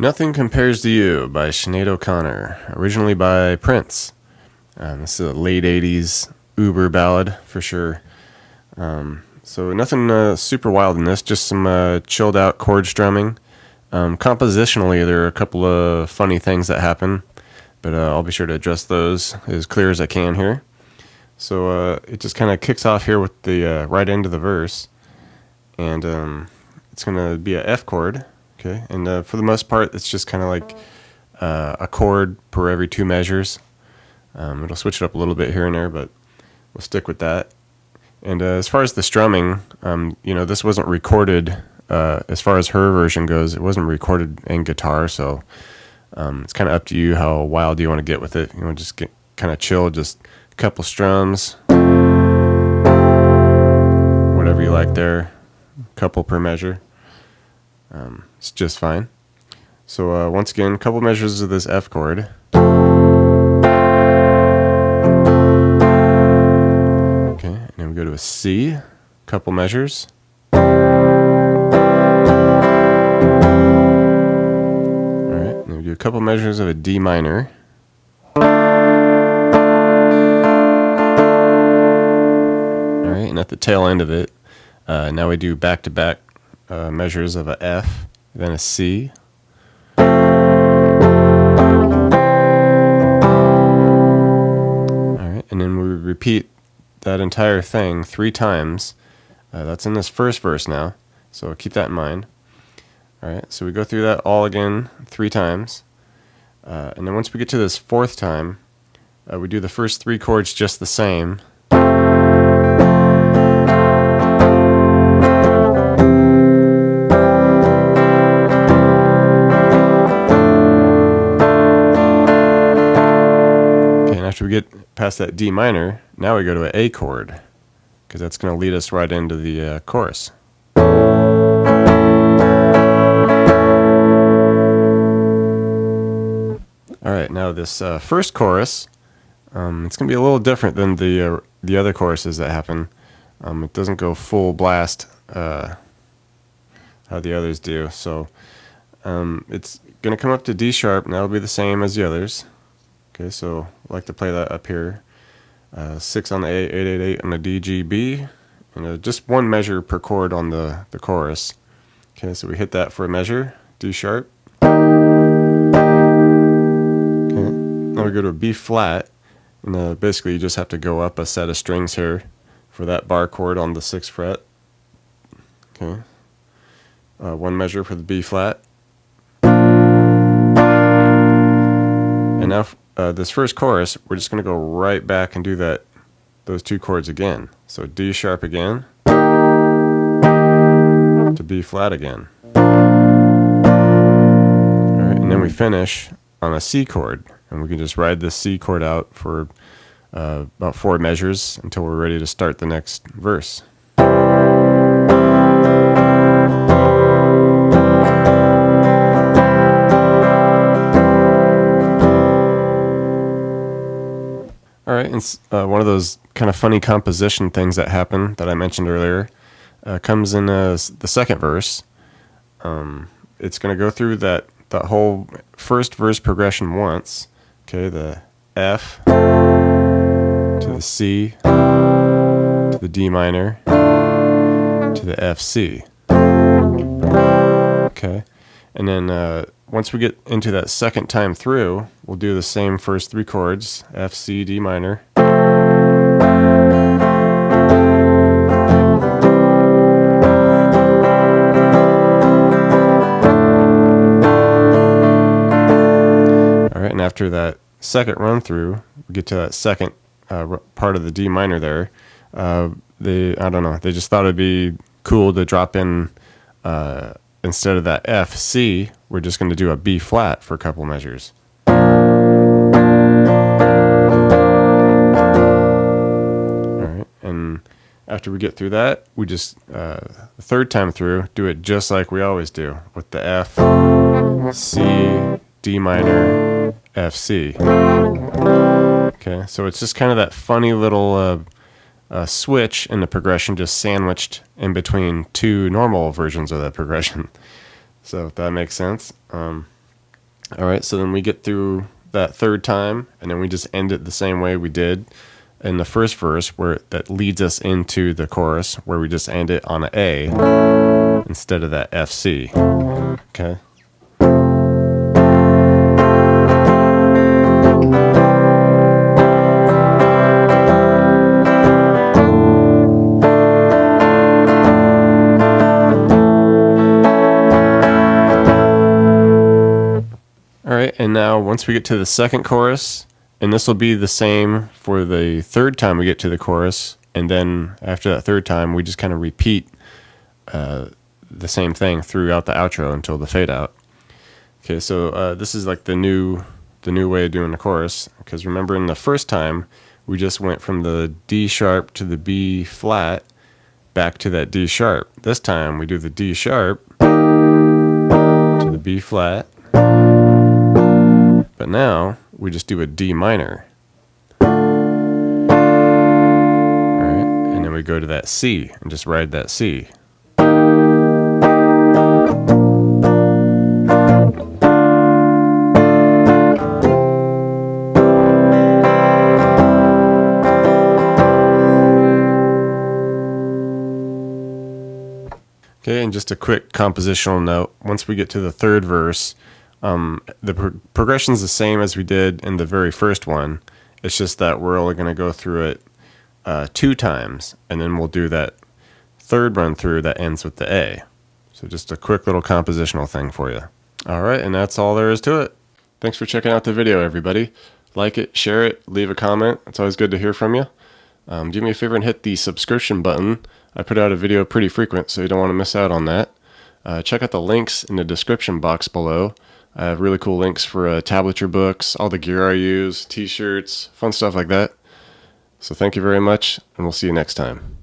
Nothing Compares to You by Sinead O'Connor, originally by Prince. This is a late 80s Uber ballad for sure. So nothing super wild in this, just some chilled out chord strumming. Compositionally, there are a couple of funny things that happen, but I'll be sure to address those as clear as I can here. So it just kind of kicks off here with the right end of the verse, and it's going to be a F chord. Okay, and for the most part, it's just kind of like a chord per every two measures. It'll switch it up a little bit here and there, but we'll stick with that. And as far as the strumming, this wasn't recorded. As far as her version goes, it wasn't recorded in guitar, so it's kind of up to you how wild you want to get with it. You want to just get kind of chill, just a couple strums, whatever you like there, a couple per measure. It's just fine. So once again, a couple measures of this F chord. Okay, and then we go to a C, a couple measures. All right, and then we do a couple measures of a D minor. All right, and at the tail end of it, now we do back-to-back measures of a F, then a C. All right, and then we repeat that entire thing 3 times. That's in this first verse now, so keep that in mind. All right, so we go through that all again 3 times, and then once we get to this 4th time, we do the first 3 chords just the same. After we get past that D minor, now we go to an A chord, because that's going to lead us right into the chorus. All right, now this first chorus, it's going to be a little different than the other choruses that happen. It doesn't go full blast how the others do. So it's going to come up to D sharp, and that'll be the same as the others. Okay, so I like to play that up here. 6 on the A, 8, 8, 8 on the D, G, B, and just one measure per chord on the chorus. Okay, so we hit that for a measure, D sharp. Okay, now we go to a B flat, and basically you just have to go up a set of strings here for that bar chord on the 6th fret. Okay, one measure for the B flat. And now this first chorus, we're just going to go right back and do those 2 chords again. So D sharp again to B flat again. All right, and then we finish on a C chord, and we can just ride this C chord out for about 4 measures until we're ready to start the next verse. All right, and one of those kind of funny composition things that happen that I mentioned earlier comes in the second verse. It's going to go through that whole first verse progression once. Okay, the F to the C to the D minor to the F C. Okay, and then once we get into that second time through, we'll do the same first 3 chords, F, C, D minor. All right, and after that second run through, we get to that second part of the D minor there. They just thought it'd be cool to drop in, instead of that F, C, we're just going to do a B flat for a couple measures. All right, and after we get through that, we just, the third time through, do it just like we always do, with the F, C, D minor, F, C. Okay, so it's just kind of that funny little switch in the progression, just sandwiched in between 2 normal versions of that progression. So if that makes sense. All right, so then we get through that third time, and then we just end it the same way we did in the first verse, where that leads us into the chorus, where we just end it on an A instead of that F C. Okay. All right, and now once we get to the second chorus, and this will be the same for the third time we get to the chorus, and then after that third time, we just kind of repeat the same thing throughout the outro until the fade out. Okay, so this is like the new way of doing the chorus, because remember in the first time we just went from the D sharp to the B flat back to that D sharp. This time we do the D sharp to the B flat, but now we just do a D minor. All right, and then we go to that C and just ride that C. Okay, and just a quick compositional note. Once we get to the third verse, the progression's the same as we did in the very first one. It's just that we're only going to go through it 2 times, and then we'll do that third run through that ends with the A. So just a quick little compositional thing for you. All right, and that's all there is to it. Thanks for checking out the video, everybody. Like it, share it, leave a comment. It's always good to hear from you. Do me a favor and hit the subscription button. I put out a video pretty frequent, so you don't want to miss out on that. Check out the links in the description box below. I have really cool links for tablature books, all the gear I use, t-shirts, fun stuff like that. So thank you very much, and we'll see you next time.